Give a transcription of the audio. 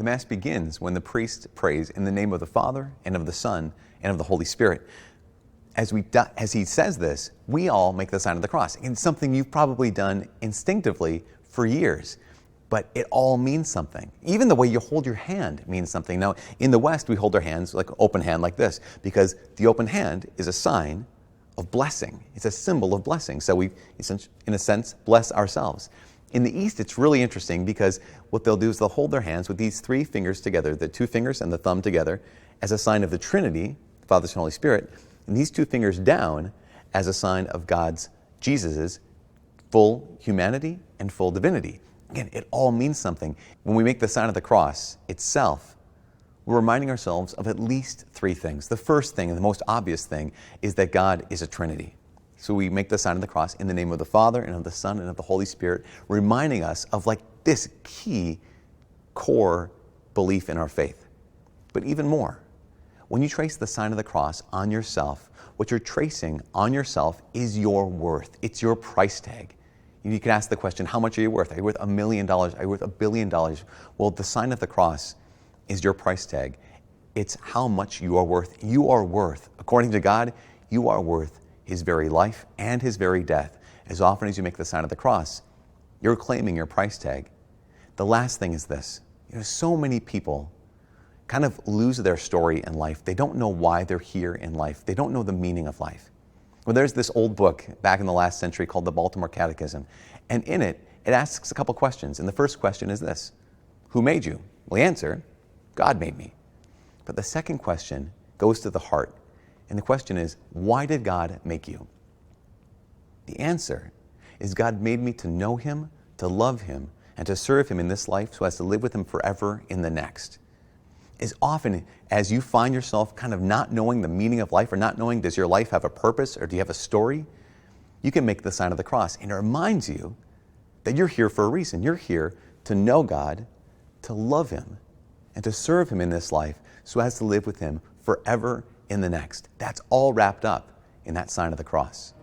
the Mass begins when the priest prays in the name of the Father and of the Son and of the Holy Spirit. As he says this, we all make the sign of the cross. It's something you've probably done instinctively for years, but it all means something. Even the way you hold your hand means something. Now, in the West, we hold our hands like open hand like this, because the open hand is a sign of blessing. It's a symbol of blessing. So we, in a sense, bless ourselves. In the East, it's really interesting because what they'll do is they'll hold their hands with these three fingers together, the two fingers and the thumb together, as a sign of the Trinity, Father, Son, Holy Spirit, and these two fingers down as a sign of Jesus's full humanity and full divinity. Again, it all means something. When we make the sign of the cross itself, we're reminding ourselves of at least three things. The first thing, and the most obvious thing, is that God is a Trinity. So we make the sign of the cross in the name of the Father and of the Son and of the Holy Spirit, reminding us of like this key core belief in our faith. But even more, when you trace the sign of the cross on yourself, what you're tracing on yourself is your worth. It's your price tag. You can ask the question, how much are you worth? Are you worth $1 million? Are you worth $1 billion? Well, the sign of the cross is your price tag. It's how much you are worth. You are worth, according to God, you are worth His very life and His very death. As often as you make the sign of the cross, you're claiming your price tag. The last thing is this. So many people kind of lose their story in life. They don't know why they're here in life. They don't know the meaning of life. Well, there's this old book back in the last century called the Baltimore Catechism. And in it, it asks a couple questions. And the first question is this: who made you? Well, the answer, God made me. But the second question goes to the heart. And the question is, why did God make you? The answer is God made me to know Him, to love Him, and to serve Him in this life so as to live with Him forever in the next. As often as you find yourself kind of not knowing the meaning of life, or not knowing, does your life have a purpose, or do you have a story, you can make the sign of the cross. And it reminds you that you're here for a reason. You're here to know God, to love Him, and to serve Him in this life so as to live with Him forever in the next. That's all wrapped up in that sign of the cross.